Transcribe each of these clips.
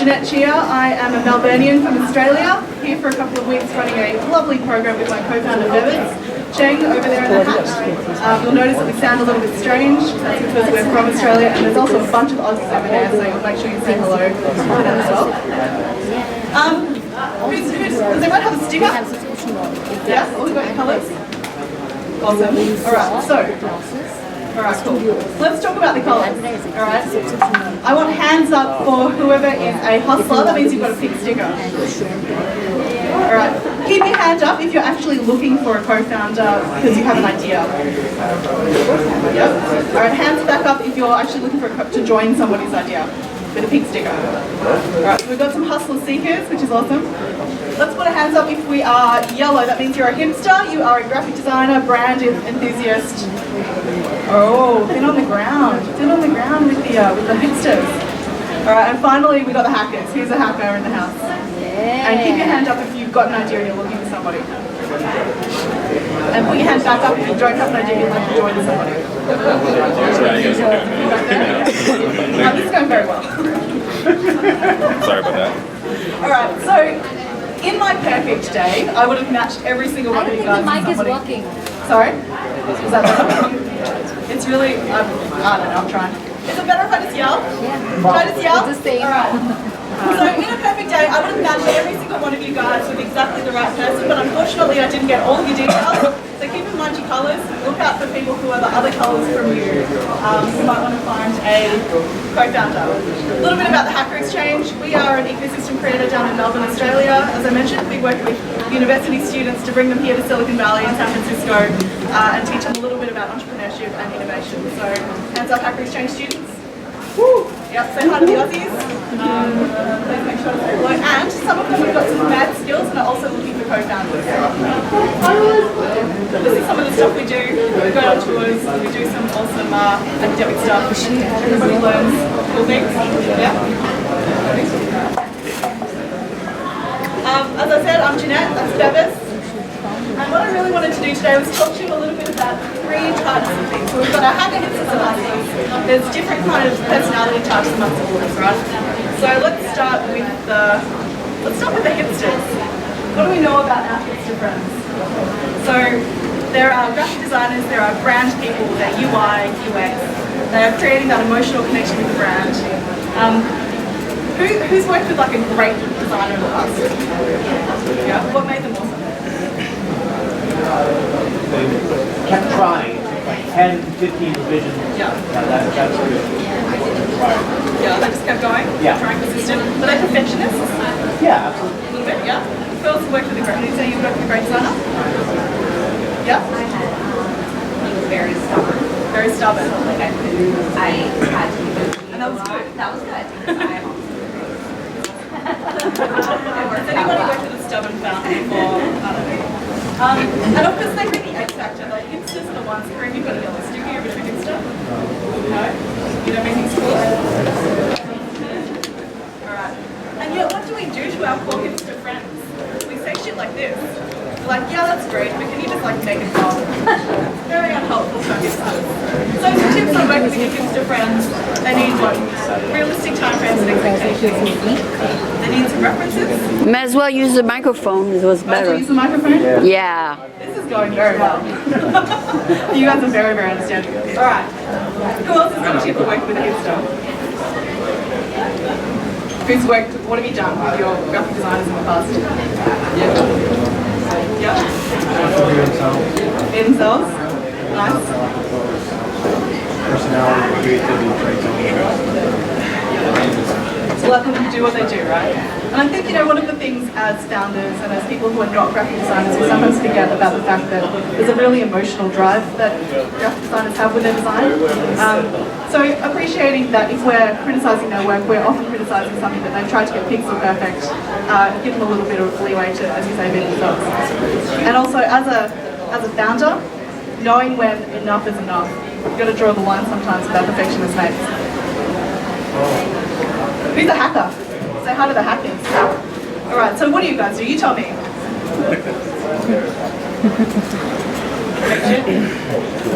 Jeanette here. I am a Melburnian from Australia, here for a couple of weeks running a lovely program with my co-founder Bevitz. Cheng over there in the hat. You'll notice that we sound a little bit strange. That's because we're from Australia, and there's also a bunch of Aussies over there, so you'll make sure you say hello to them as well. Does everyone have a sticker? Yeah? All got your colours? Awesome. Alright, so. Alright, cool. Let's talk about the colours. Alright? I want hands up for whoever is a hustler. That means you've got a pink sticker. Alright. Keep your hand up if you're actually looking for a co-founder because you have an idea. Yep. Alright, hands back up if you're actually looking to join somebody's idea with a pink sticker. Alright, so we've got some hustler seekers, which is awesome. Let's put our hands up if we are yellow. That means you're a hipster, you are a graphic designer, brand enthusiast. Oh, thin on the ground. Thin on the ground with the hipsters. Alright, and finally we got the hackers. Who's a hacker in the house? Yeah. And keep your hand up if you've got an idea and you're looking for somebody. And put your hand back up if you don't have an idea and you'd like to join somebody. This is going very well. Sorry about that. Alright, so in my perfect day, I would have matched every single one of you guys. The mic is working. Sorry? Is that better? It's really, I don't know, I'm trying. Is it better if I just yell? Yeah. Should I just yell? Just say. Alright. So in a perfect day, I would have matched every single one of you guys with exactly the right person, but unfortunately I didn't get all of your details. So keep in mind your colours. Look out for people who are the other colours from you. You might want to find a co-founder. A little bit about the Hacker Exchange. We are an ecosystem creator down in Melbourne, Australia. As I mentioned, we work with university students to bring them here to Silicon Valley and San Francisco and teach them a little bit about entrepreneurship and innovation. So hands up, Hacker Exchange students. Woo! Yep, say hi to the Aussies. Please make sure to say hello. And some of them have got some mad skills and are also looking for co-founders. This is some of the stuff we do. We go on tours, we do some awesome academic stuff. Everybody learns cool things. Yeah. As I said, I'm Jeanette, that's Bevis. And what I really wanted to do today was talk to you a little bit about three types of things. So we've got our hacker hipsters and hustlers. There's different kind of personality types amongst all of us, right? So let's start with the hipsters. What do we know about our hipster friends? So there are graphic designers, there are brand people, they're UI, UX. They are creating that emotional connection with the brand. Who's worked with like a great designer in the past? Yeah, what made them awesome? They kept trying, like 10, 15 revisions. Yeah. That's good. Yeah, they just kept going? Yeah. Trying persistent. Were they perfectionists? Yeah, absolutely. A little bit, yeah. Who else worked with a great, did you say you worked with a great designer? Yeah? He was very stubborn. Very stubborn. Like I had to even. And that was good. That was good. Has anybody worked with a stubborn founder before? I don't know. And of course they bring the X factor. Like hipsters are the ones who you've got a yellow sticker, you're a bit of a hipster. No? You don't make things cool? Alright. And yet what do we do to our poor hipster friends? We say shit like this. We're like, yeah, that's great, but can you just like make it calm? Very unhelpful for hipsters. So some tips on working with your hipster friends. They need what? Realistic time frames and expectations. They need some references. Might as well use the microphone, it was Might as well better. use the microphone? Yeah. This is going very well. You guys are very, very understanding. Alright. Who else has got a tip for working with a hipster? Who's worked, what have you done with your graphic designers in the past? Yeah. Be themselves? Nice. Personality, creativity, traits. So let them do what they do, right? And I think, one of the things as founders and as people who are not graphic designers, we sometimes forget about the fact that there's a really emotional drive that graphic designers have with their design. So appreciating that if we're criticising their work, we're often criticising something that they've tried to get pixel perfect, give them a little bit of leeway to, as you say, be themselves. And also, as a founder, knowing when enough is enough. You've got to draw the line sometimes with our perfectionist mates. Who's a hacker? Say hi to the hackers. Alright, so what do you guys do? You tell me.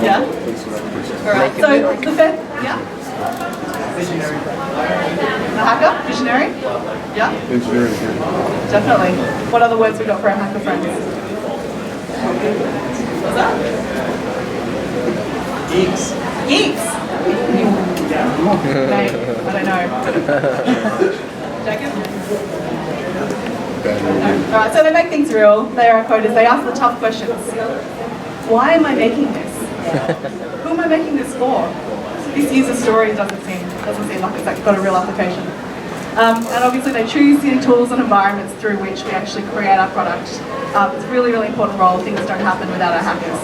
Yeah? Alright, so the first, yeah? The hacker? Visionary. Visionary? Yeah? Engineering. Definitely. What other words we got for our hacker friends? What's that? Geeks. Geeks! Mate, I don't know. Jacob? Alright, so they make things real. They are coders. They ask the tough questions. Why am I making this? Who am I making this for? This user story doesn't seem like it's got a real application. And obviously they choose the tools and environments through which we actually create our product. It's a really, really important role. Things don't happen without our hackers.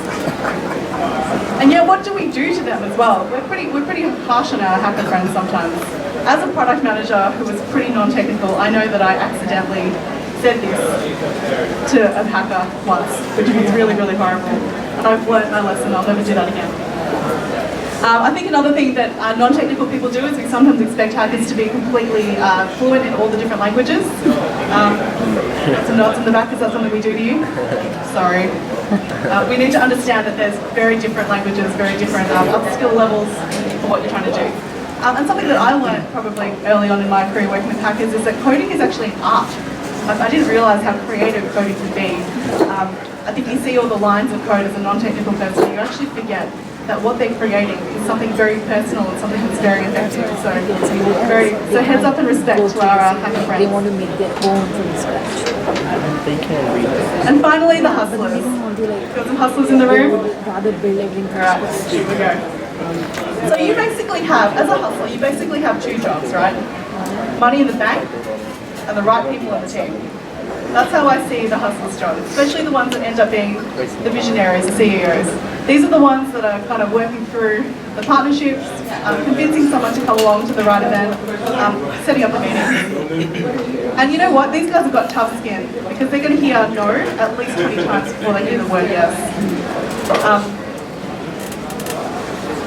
And yet, what do we do to them as well? We're pretty harsh on our hacker friends sometimes. As a product manager who was pretty non-technical, I know that I accidentally said this to a hacker once, which was really, really horrible. And I've learned my lesson. I'll never do that again. I think another thing that non-technical people do is we sometimes expect hackers to be completely fluent in all the different languages. Some nods in the back, is that something we do to you? Sorry. We need to understand that there's very different languages, very different upskill levels for what you're trying to do. And something that I learned probably early on in my career working with hackers is that coding is actually an art. I didn't realise how creative coding could be. I think you see all the lines of code as a non-technical person, you actually forget that what they're creating is something very personal and something that's very effective. So heads up and respect to our hacker They friends. want to make their own from scratch. They can read it. And finally, the hustlers. They don't want to like. Got some hustlers in the They room? would rather build everything from Alright, scratch. here we go. So you basically have, as a hustler, you basically have two jobs, right? Money in the bank and the right people on the team. That's how I see the hustlers' jobs, especially the ones that end up being the visionaries, the CEOs. These are the ones that are kind of working through the partnerships, convincing someone to come along to the right event, setting up a meeting. And you know what? These guys have got tough skin because they're going to hear no at least 20 times before they hear the word yes.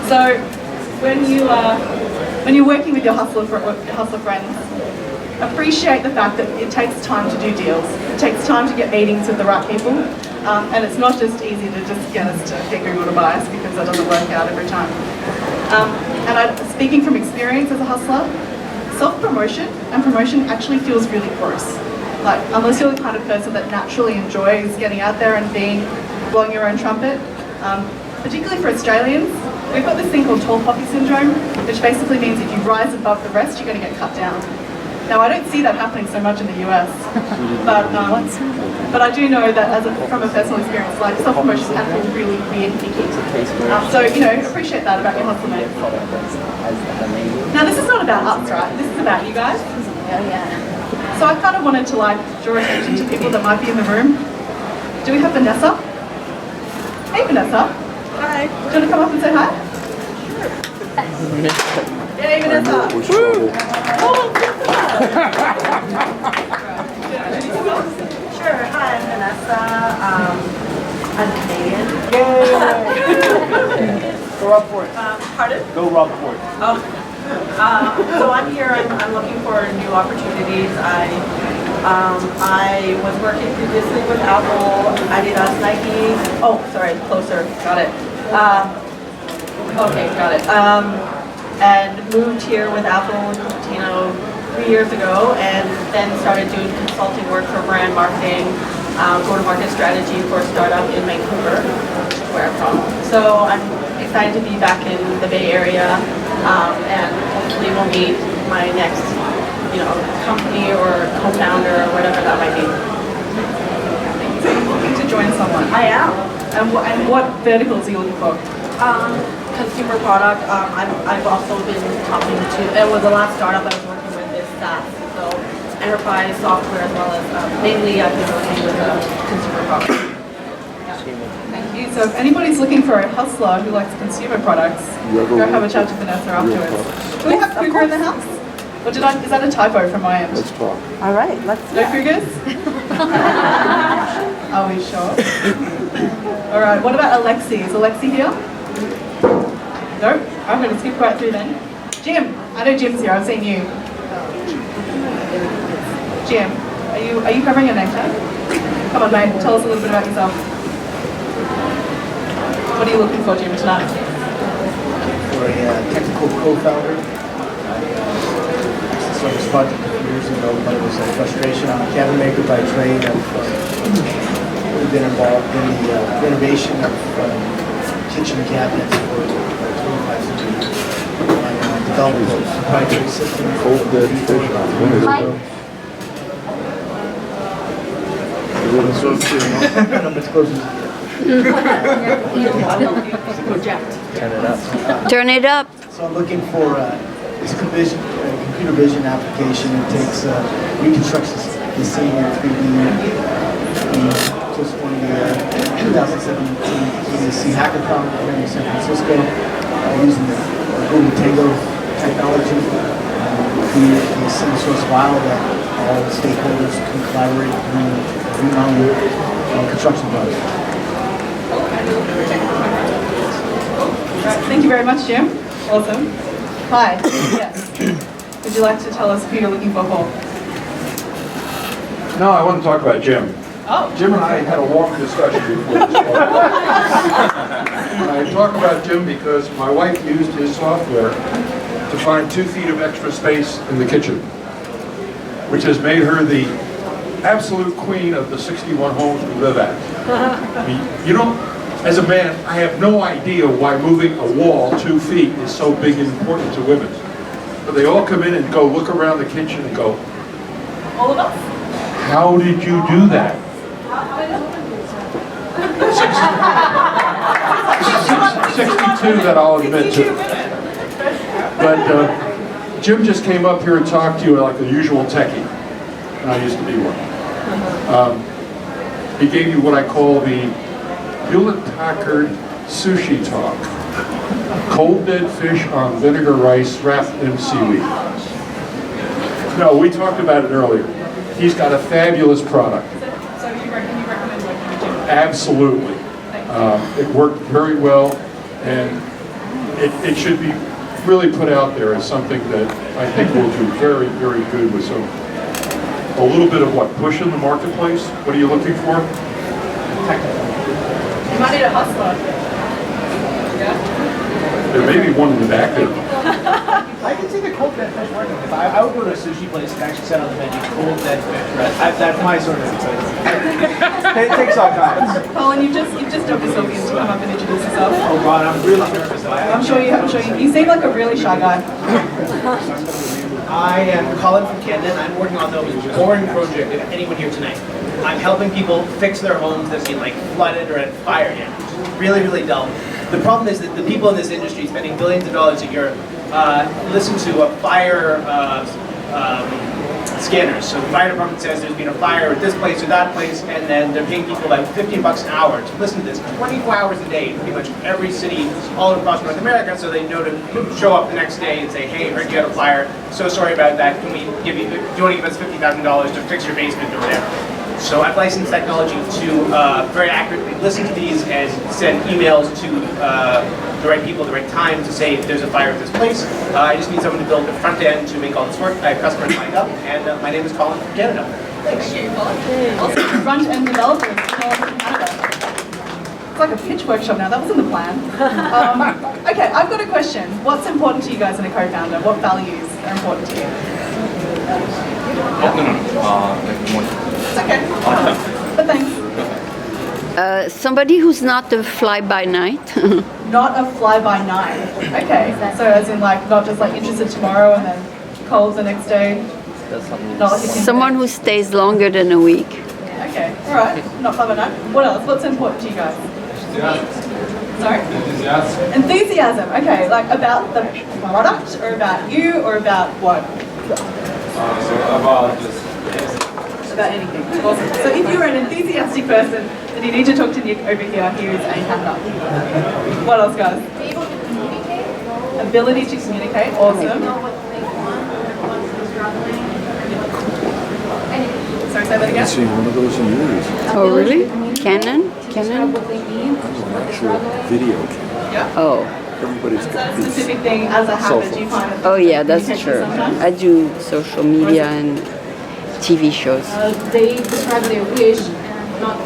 So when you're working with your hustler friends, appreciate the fact that it takes time to do deals. It takes time to get meetings with the right people, and it's not just easy to just get us to get Google to buy us because that doesn't work out every time. Speaking from experience as a hustler, self-promotion and promotion actually feels really gross. Like, unless you're the kind of person that naturally enjoys getting out there and blowing your own trumpet, particularly for Australians, we've got this thing called tall poppy syndrome, which basically means if you rise above the rest, you're going to get cut down. Now, I don't see that happening so much in the US, but I do know that from a personal experience, like self-promotion can feel really weird and icky. So, appreciate that about your hustle mates. Now, this is not about us, right? This is about you guys. Yeah. So I kind of wanted to draw attention to people that might be in the room. Do we have Vanessa? Hey, Vanessa. Hi. Do you want to come up and say hi? Yay, Vanessa. Woo! Sure. Hi, I'm Vanessa. I'm Canadian. Go up for it. Pardon? Go rub for it. Oh. So I'm here. I'm looking for new opportunities. I was working previously with Apple, Adidas, Nike. Oh, sorry, closer. Got it. Okay, got it. And moved here with Apple, 3 years ago, and then started doing consulting work for brand marketing, go-to-market strategy for a startup in Vancouver, where I'm from. So I'm excited to be back in the Bay Area, and hopefully we'll meet my next, company or co-founder or whatever that might be. So you're looking to join someone? I am. And what verticals are you looking for? Consumer product. I've also been talking to, it was the last startup I was working with is SaaS, so enterprise software as well as mainly I've been working with consumer products. Thank you. So if anybody's looking for a hustler who likes consumer products, go have a chat to Vanessa afterwards. Do we have Cougar in the house? Or is that a typo from my end? Let's talk. All right, let's No Cougars? Are we sure? All right, what about Alexi? Is Alexi here? No? I'm going to skip right through then. Jim, I know Jim's here, I've seen you. Jim, are you covering your name tag? Come on mate, tell us a little bit about yourself. What are you looking for, Jim, tonight? For a technical co-founder, on this project a few years ago, but it was a frustration. I'm a cabinet maker by trade. I've really been involved in the renovation of kitchen cabinets for 25 years. I developed a proprietary system. Cold dead fish on vinegar. I'm exposing Turn it up. Turn it up. So I'm looking for this computer vision application. It takes reconstructs the scene in 3D. We just won the 2017 EDC hackathon here in San Francisco using the Google Tango technology. We a single source file that all stakeholders can collaborate on construction projects. Thank you very much, Jim. Awesome. Hi. Yes. Would you like to tell us who you're looking for? No, I want to talk about Jim. Oh. Jim and I had a long discussion before this started. I talk about Jim because my wife used his software to find 2 feet of extra space in the kitchen, which has made her the absolute queen of the 61 homes we live at. I mean, you don't, as a man, I have no idea why moving a wall 2 feet is so big and important to women. But they all come in and go look around the kitchen and go, All of us? how did you do that? 62 that I'll admit 62 to. women. But Jim just came up here and talked to you like the usual techie, and I used to be one. He gave you what I call the Hewlett-Packard sushi talk. Cold dead fish on vinegar rice wrapped in seaweed. No, we talked about it earlier. He's got a fabulous product. So you recommend working with Jim? Absolutely. It worked very well, and it should be really put out there as something that I think will do very, very good with a little bit of what, push in the marketplace? What are you looking for? You might need a hustler. Yeah? There may be one in the back there. I can see the cold dead fish working. If I would go to a sushi place and actually set on the menu cold dead fish. Right? That's my sort of it takes all kinds. Colin, you've just done this obvious to come up and introduce yourself. Oh God, I'm really nervous. I'm sure you seem like a really shy guy. I am Colin from Camden. I'm working on the most boring project of anyone here tonight. I'm helping people fix their homes that have been like flooded or at fire damage. Really, really dull. The problem is that the people in this industry spending billions of dollars a year listen to a fire scanners. So the fire department says there's been a fire at this place or that place, and then they're paying people about $15 an hour to listen to this 24 hours a day in pretty much every city all across North America, so they know to show up the next day and say, hey, heard you had a fire, so sorry about that, can we give you, do you want to give us $50,000 to fix your basement or whatever? So I've licensed technology to very accurately listen to these and send emails to the right people at the right time to say if there's a fire at this place. I just need someone to build the front end to make all this work. I have customers lined up, and my name is Colin from Canada. Thanks. Also, front end developers. Colin from Canada. It's like a pitch workshop now. That wasn't the plan. Okay, I've got a question. What's important to you guys in a co-founder? What values are important to you? It's okay. But thanks. Somebody who's not a fly-by-night. Not a fly-by-night. Okay. So as in like not just like interested tomorrow and then cold the next day. Not like Someone who stays longer than a week. Okay. All right. Not fly-by-night. What else? What's important to you guys? Sorry? Enthusiasm. Enthusiasm. Okay. Like about the product or about you or about what? About anything. Awesome. So if you're an enthusiastic person, then you need to talk to Nick over here. Here is a hand up. What else, guys? Be able to communicate. Ability to communicate. Awesome. Know what they want, what's struggling. Sorry, say that again. See one of those in yours. Oh, really? Canon? Describe Canon? what they need. An actual video camera. Yeah. Oh. Everybody's Is got that a these. specific thing as a habit? Do you find that Oh yeah, that's communication true. sometimes? I do social media and TV shows. They describe their wish and not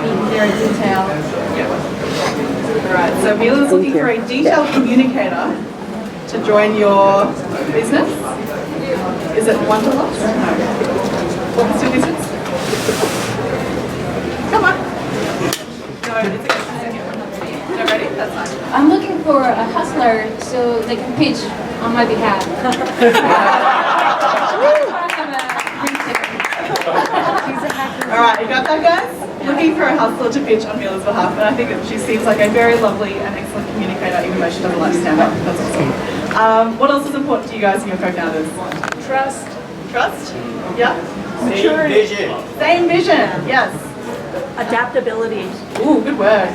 being very detailed. Alright, so Mila's looking for a detailed communicator to join your business. Is it Wanderlust? No. What was your business? Come on. No, it's okay. No, ready? That's fine. I'm looking for a hustler so they can pitch on my behalf. All right, you got that, guys? Looking for a hustler to pitch on Mila's behalf, and I think she seems like a very lovely and excellent communicator, even though she doesn't like to stand up. That's awesome. What else is important to you guys and your co-founders? Trust. Trust? Yeah. Same vision. Same vision. Yes. Adaptability. Ooh, good word.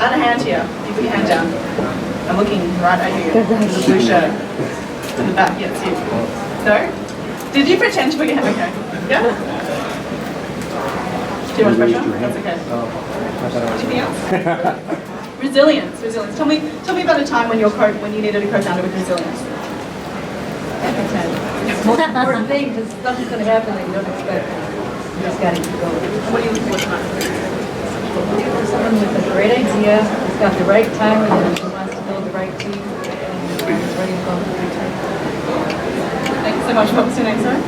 Add a hand here. You put your hand down. I'm looking right at you. In the blue shirt. In the back, yes, you. No? Did you pretend to put your hand? Okay. Yeah? Too much pressure? That's okay. Anything else? Resilience. Resilience. Tell me about a time when when you needed a co-founder with resilience. Most important thing, because something's going to happen that you don't expect. You just got to keep going. What are you looking for tonight? Someone with a great idea, who's got the right time, and who wants to build the right team, and is ready to go for the future. Thank you so much. What was your name, sorry?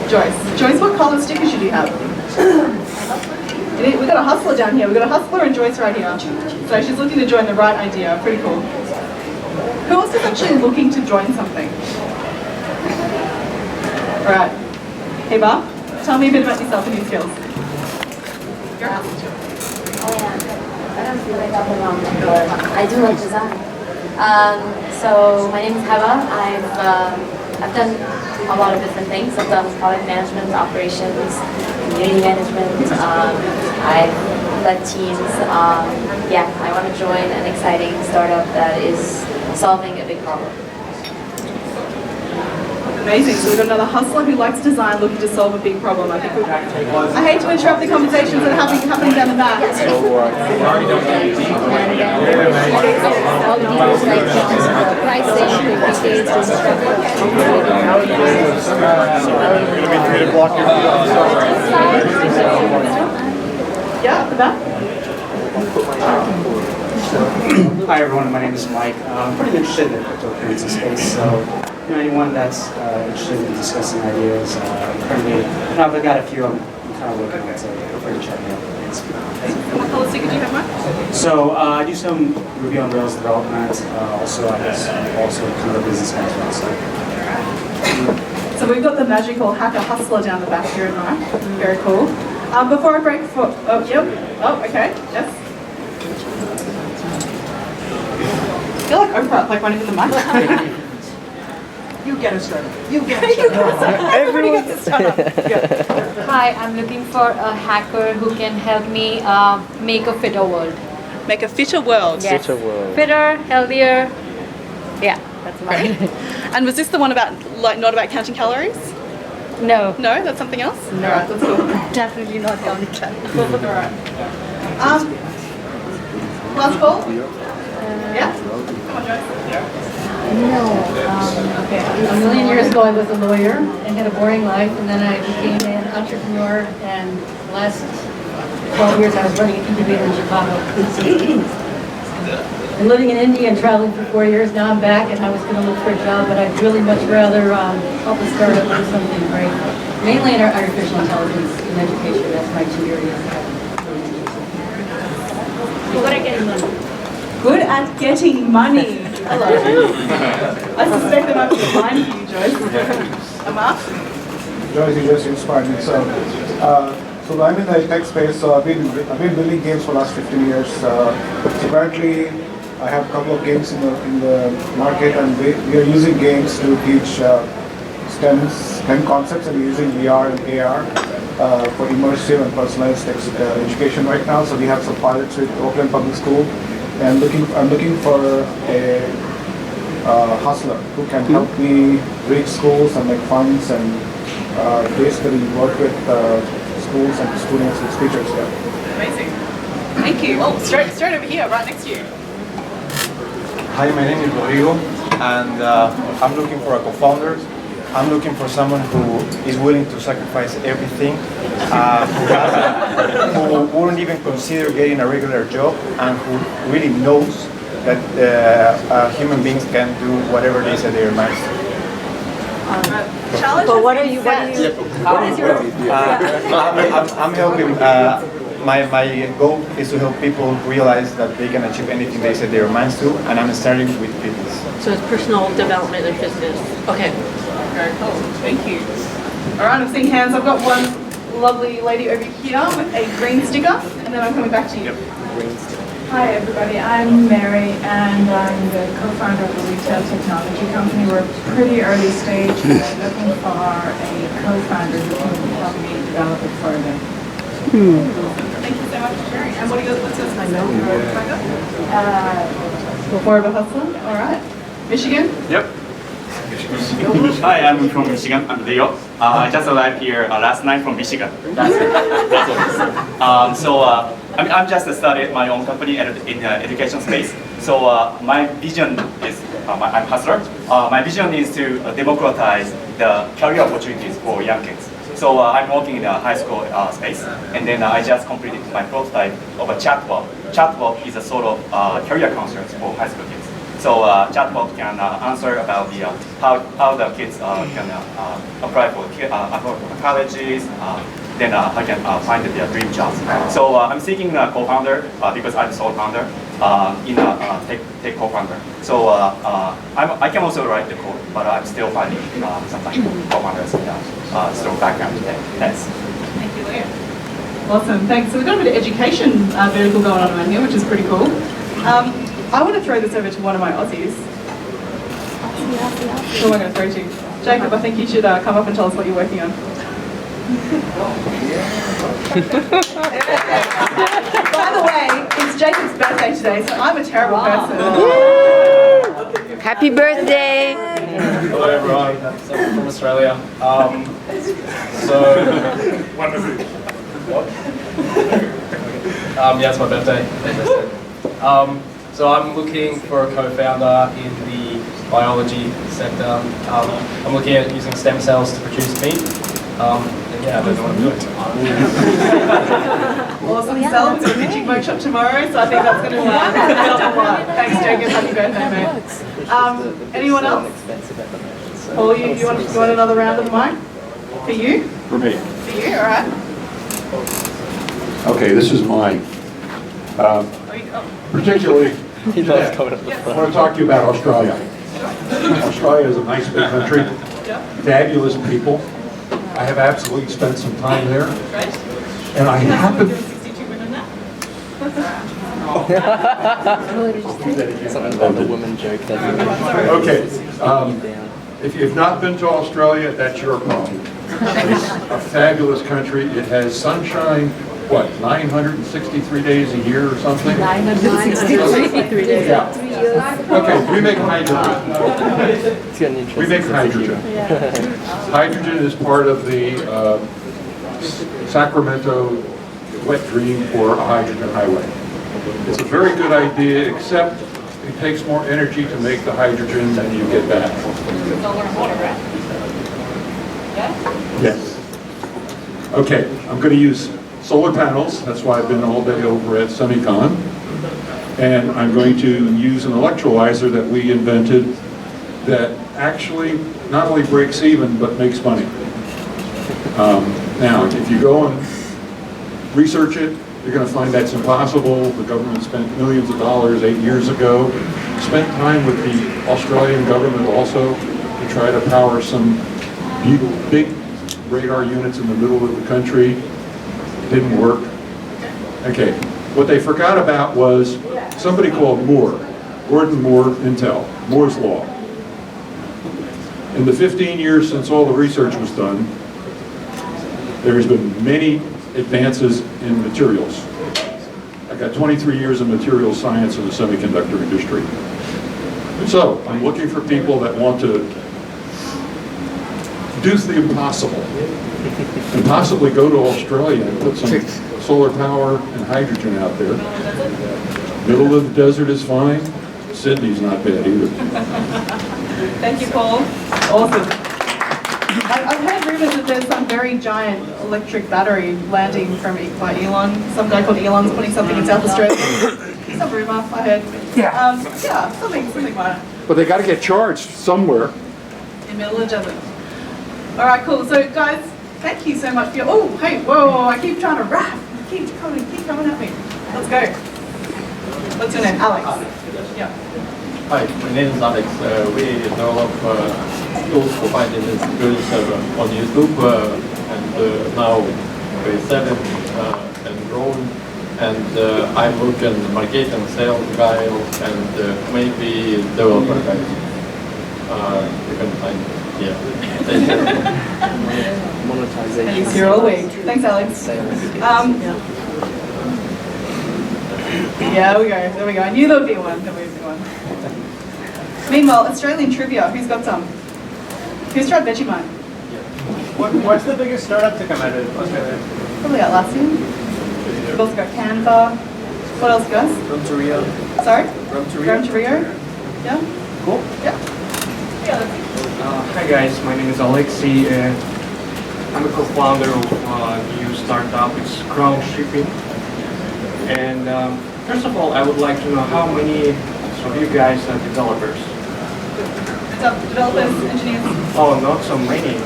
Joyce. Joyce, what colour stickers should you have? We've got a hustler down here. We've got a hustler and Joyce right here. So she's looking to join the right idea. Pretty cool. Who else is actually looking to join something? Alright. Hey, Bob, tell me a bit about yourself and your skills. Your house. I don't feel like I'm alone, but I do like design. So my name is Heba. I've done a lot of different things. I've done product management, operations, community management. I've led teams. Yeah, I want to join an exciting startup that is solving a big problem. Amazing. So we've got another hustler who likes design, looking to solve a big problem. I think I hate to interrupt the conversations that are happening down the back. All the details like pricing, Yeah, the back. Hi everyone, my name is Mike. I'm pretty interested in the cryptocurrency space, so anyone that's interested in discussing ideas, currently, I've got a few I'm kind of working on, so feel free to check me out. Thanks. What color sticker do you have, Mike? So I do some Ruby on Rails development. Also, I was also kind of a businessman as well. So we've got the magical hacker hustler down the back here at Mike. Very cool. Before I break for, oh, yep. Oh, okay, yes. I feel like Oprah, like running with the mic. You get us started. You get it started. Everybody gets it started. Yeah. Hi, I'm looking for a hacker who can help me make a fitter world. Make a fitter world. Yes. Fitter, healthier. Yeah, that's mine. And was this the one about, like, not about counting calories? No. No, that's something else? No. Alright, that's cool. Definitely not counting calories. Alright. Last call? Yeah? Come on, Joyce. No. Okay. A million years ago, I was a lawyer and had a boring life, and then I became an entrepreneur. And the last 12 years, I was running an incubator in Chicago. And living in India and traveling for 4 years. Now I'm back, and I was going to look for a job, but I'd really much rather help a startup do something great. Mainly in artificial intelligence and education. That's my two areas. Good at getting money. Good at getting money. Hello. I suspect there might be a line for you, Joyce. Amar? Joyce, you just inspired me. So I'm in the tech space. So I've been building games for the last 15 years. So currently, I have a couple of games in the market, and we are using games to teach STEM concepts, and we're using VR and AR for immersive and personalized education right now. So we have some pilots with Oakland Public School. And I'm looking for a hustler who can help me reach schools and make funds and basically work with schools and students with teachers there. Amazing. Thank you. Oh, straight over here, right next to you. Hi, my name is Rodrigo, and I'm looking for a co-founder. I'm looking for someone who is willing to sacrifice everything, who wouldn't even consider getting a regular job, and who really knows that human beings can do whatever they set their minds to. challenge But has what been are you? set. What is your? I'm helping. My goal is to help people realize that they can achieve anything they set their minds to, and I'm starting with fitness. So it's personal development and fitness. Okay. Very cool. Thank you. All right, I'm seeing hands. I've got one lovely lady over here with a green sticker, and then I'm coming back to you. Hi everybody, I'm Mary and I'm the co-founder of a retail technology company. We're pretty early stage and we're looking for a co-founder who can help me develop it further. Thank you so much for sharing. And what's your name? More of a hustler? All right. Michigan? Yep. Hi, I'm from Michigan. I'm Leo. I just arrived here last night from Michigan. That's all. I'm just started my own company in the education space. So my vision is, I'm hustler. My vision is to democratize the career opportunities for young kids. So I'm working in the high school space, and then I just completed my prototype of a chatbot. Chatbot is a sort of career counselors for high school kids. So chatbot can answer about the how the kids can apply for colleges. Then I can find their dream jobs. So I'm seeking a co-founder because I'm sole founder in a tech co-founder. So I can also write the code, but I'm still finding sometimes co-founders in strong background in tech. Thanks. Thank you, Leah. Awesome, thanks. So we've got a bit of education vertical going on around here, which is pretty cool. I want to throw this over to one of my Aussies. Who am I going to throw to? Jacob, I think you should come up and tell us what you're working on. By the way, it's Jacob's birthday today, so I'm a terrible person. Happy birthday! Hello everyone, I'm from Australia. Yeah, it's my birthday. So I'm looking for a co-founder in the biology sector. I'm looking at using stem cells to produce meat. Yeah, I don't know what I'm doing. Awesome. Sal, we've got a pitching workshop tomorrow, so I think that's going to help a lot. Thanks, Jacob. Happy birthday, mate. Anyone else? Paul, you want another round of the mic? For you? For me. For you, all right. Okay, this is mine. Particularly, I want to talk to you about Australia. Australia is a nice big country, fabulous people. I have absolutely spent some time there, and I happen. Something about the woman joke. Okay, if you've not been to Australia, that's your problem. It's a fabulous country. It has sunshine. What, 963 days a year or something? 963 days. Yeah. Okay, we make hydrogen. We make hydrogen. Hydrogen is part of the Sacramento wet dream for a hydrogen highway. It's a very good idea, except it takes more energy to make the hydrogen than you get back. Yes. Okay, I'm going to use solar panels. That's why I've been all day over at Semicon. And I'm going to use an electrolyzer that we invented that actually not only breaks even, but makes money. Now, if you go and research it, you're going to find that's impossible. The government spent millions of dollars 8 years ago. Spent time with the Australian government also to try to power some big radar units in the middle of the country. Didn't work. Okay, what they forgot about was somebody called Moore, Gordon Moore, Intel, Moore's Law. In the 15 years since all the research was done, there's been many advances in materials. I got 23 years of materials science in the semiconductor industry. So I'm looking for people that want to do the impossible and possibly go to Australia and put some solar power and hydrogen out there. Middle of the desert is fine. Sydney's not bad either. Thank you, Paul. Awesome. I've heard rumors that there's some very giant electric battery landing by Elon. Some guy called Elon's putting something in South Australia. Some rumor, I heard. Yeah. Something like that. But they got to get charged somewhere. In the middle of the desert. All right, cool. So guys, thank you so much for your, oh, hey, whoa, I keep trying to rap. Keep coming at me. Let's go. What's your name? Alex. Yeah. Hi, my name is Alex. We develop tools for finding good server on YouTube, and now we sell it and grown. And I'm looking market and sales guy and maybe developer guys. You can find here. Monetization. You're all weak. Thanks, Alex. Yeah, there we go. There we go. I knew there would be one. There would be one. Meanwhile, Australian trivia. Who's got some? Who's tried Vegemite? What's the biggest startup to come out of Australia? Probably Atlassian. We've also got Canva. What else, guys? Rio. Sorry? Rio. Rio. Yeah. Cool. Yeah. Hi guys, my name is Alexei. I'm a co-founder of a new startup. It's Crown Shipping. And first of all, I would like to know how many of you guys are developers? Developers, engineers. Oh, not so many.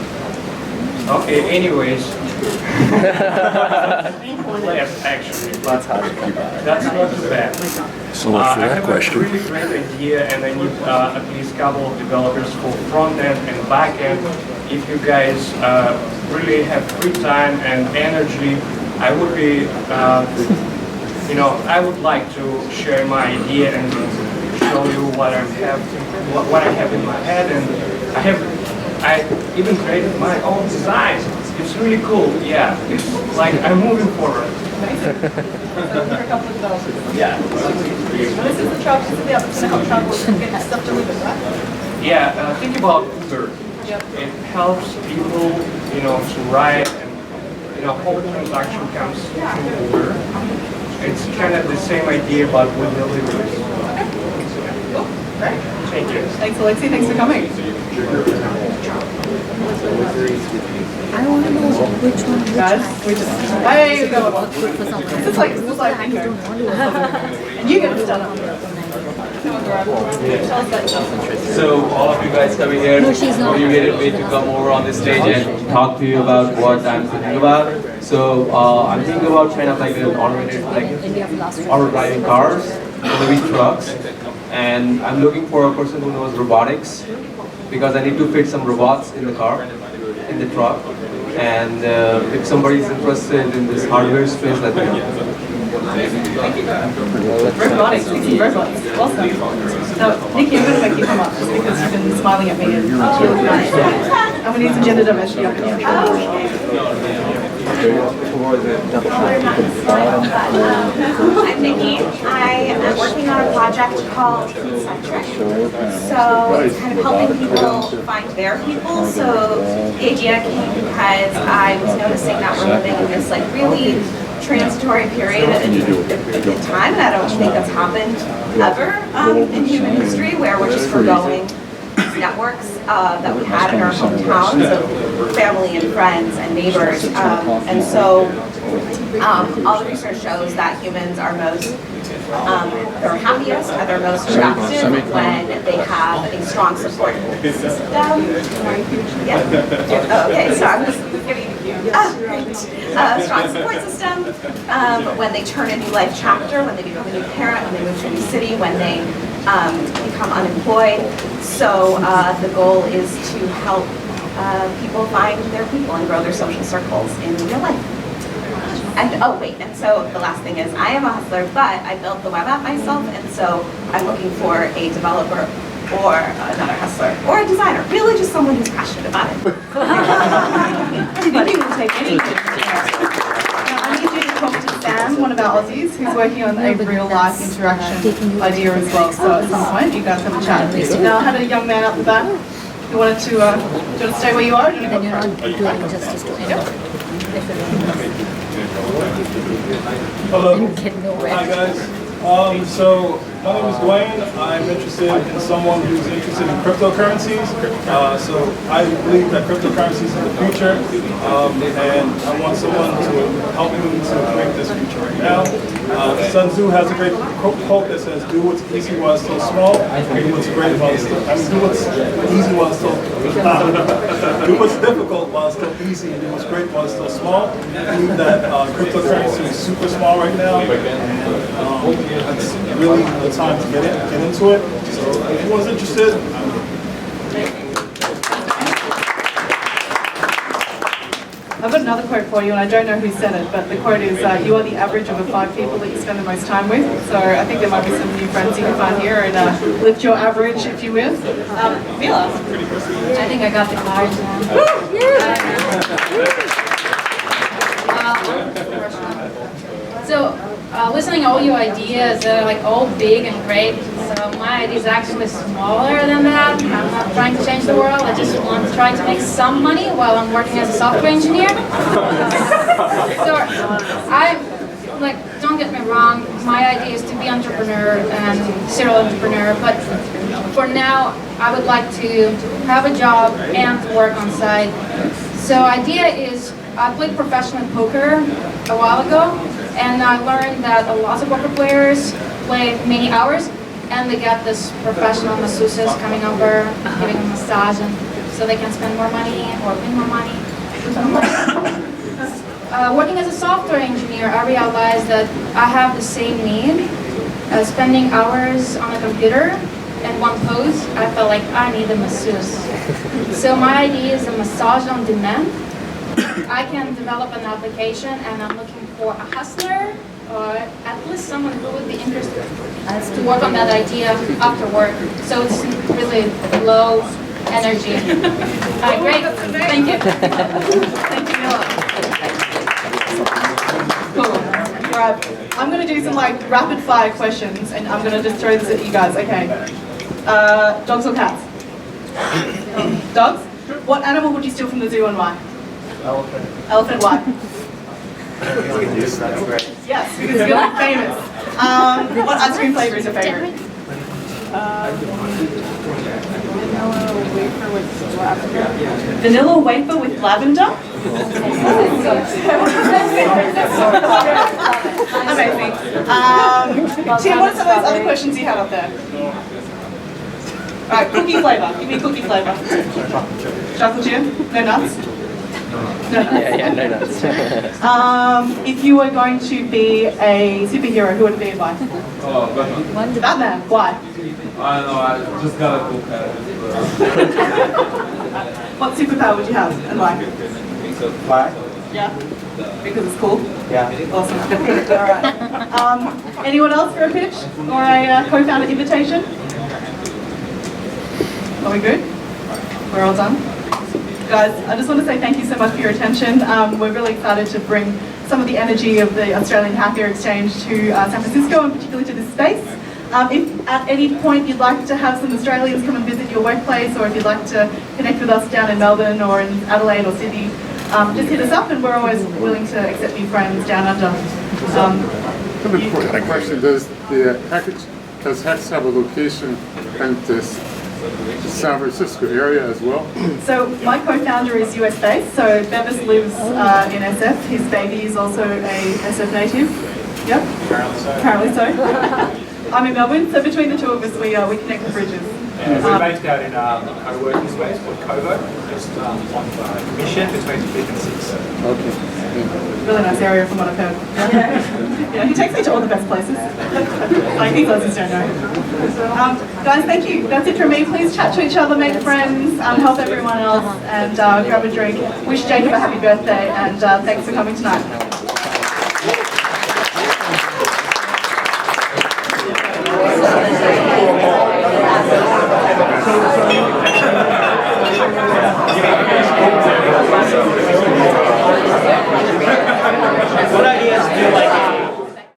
Okay, anyways. Less actually, but that's not too bad. So much for I that have question. a really great idea, and I need at least a couple of developers for front end and back end. If you guys really have free time and energy, I would be, I would like to share my idea and show you what I have in my head, and I even created my own design. It's really cool. Yeah, it's like I'm moving forward. Yeah. This is the travel. This is the opportunity to help travelers and get stuff delivered, right? Yeah. Think about Uber. Yep. It helps people, to ride, and whole transaction comes through Uber. It's kind of the same idea, but with deliveries. Cool. Great. Thank you. Thanks, Alexei. Thanks for coming. I want to know which one. Guys, we just hey, we got one. This is like bingo. And you get to stand up. So all of you guys coming here, motivated me to come over on this stage and talk to you about what I'm thinking about. So I'm thinking about kind of like an automated, auto driving cars, maybe trucks, and I'm looking for a person who knows robotics because I need to fit some robots in the car, in the truck. And if somebody is interested in this hardware space, let me know. Robotics, robots. Awesome. Now, Nikki, I'm going to make you come up just because you've been smiling at me and and we need some gender diversity up here. I'm Nikki. I am working on a project called Concentric. So it's kind of helping people find their people. So the idea came because I was noticing that we're living in this really transitory period in time, and I don't think that's happened ever in human history, where we're just forgoing networks that we had in our hometowns of family and friends and neighbors. And so all the research shows that humans are most, they're happiest and they're most productive when they have a strong support system. Yeah. Oh, okay, so I'm just giving you great. Strong support system, when they turn a new life chapter, when they become a new parent, when they move to a new city, when they become unemployed. So the goal is to help people find their people and grow their social circles in real life. And and so the last thing is, I am a hustler, but I built the web app myself, and so I'm looking for a developer or another hustler or a designer, really just someone who's passionate about it. Anybody will take anything. Now, I need you to talk to Sam, one of our Aussies, who's working on a real life interaction idea as well. So at some point, you guys have a chat. Now, I had a young man up the back who wanted to, do you want to stay where you are? Then you're not doing justice to it. Hello. Hi guys. So My name is Dwayne. I'm interested in someone who's interested in cryptocurrencies. So I believe that cryptocurrencies are the future, and I want someone to help me to create this future right now. Sun Tzu has a great quote that says, "Do what's easy while it's still small, and do what's great while it's still." Do what's easy while it's still. Do what's difficult while it's still easy, and do what's great while it's still small. I believe that cryptocurrency is super small right now, and it's really the time to get into it. So if anyone's interested, I've got another quote for you, and I don't know who said it, but the quote is, "You are the average of the 5 people that you spend the most time with." So I think there might be some new friends you can find here and lift your average, if you will. Mila. I think I got the card. So, listening to all your ideas, they're like all big and great. So my idea is actually smaller than that. I'm not trying to change the world. I just want to try to make some money while I'm working as a software engineer. So don't get me wrong. My idea is to be entrepreneur and serial entrepreneur. But for now, I would like to have a job and work on site. So idea is, I played professional poker a while ago, and I learned that a lot of poker players play many hours, and they get this professional masseuses coming over, giving them a massage, and so they can spend more money or win more money. Working as a software engineer, I realized that I have the same need as spending hours on a computer. In one pose, I felt like I need a masseuse. So my idea is a massage on demand. I can develop an application, and I'm looking for a hustler, or at least someone who would be interested to work on that idea after work. So it's really low energy. Great, thank you. Thank you, Mila. Cool. All right, I'm going to do some rapid fire questions, and I'm going to just throw this at you guys. Okay. Dogs or cats? Dogs? What animal would you steal from the zoo and why? Elephant. Elephant, why? Yes, that's great. Yes, because you're famous. What ice cream flavor is your favorite? Vanilla wafer with lavender? Amazing. Tim, what are some of those other questions you had up there? Alright, cookie flavor. Give me a cookie flavor. Chocolate chip? No nuts? No nuts. Yeah, no nuts. If you were going to be a superhero, who would it be and why? Oh, Batman. Batman, why? I don't know, I just got a cool cat. What superpower would you have and why? Why? Yeah. Because it's cool? Yeah. Awesome. Alright. Anyone else for a pitch? Or a co-founder invitation? Are we good? We're all done? Guys, I just want to say thank you so much for your attention. We're really excited to bring some of the energy of the Australian Happier Exchange to San Francisco, and particularly to this space. If at any point you'd like to have some Australians come and visit your workplace, or if you'd like to connect with us down in Melbourne or in Adelaide or Sydney, just hit us up, and we're always willing to accept new friends down under. A question, does Hex have a location in this San Francisco area as well? So my co-founder is US based, so Bevis lives in SF. His baby is also a SF native. Yep. Apparently so. I'm in Melbourne, so between the two of us we connect the bridges. Yeah, we're based out in a co-working space called Covo, just on Mission between 5 and 6. Okay. Really nice area from what I've heard. Yeah, he takes me to all the best places. Like these others don't know. Guys, thank you. That's it from me. Please chat to each other, make friends, help everyone else, and grab a drink. Wish Jacob a happy birthday, and thanks for coming tonight.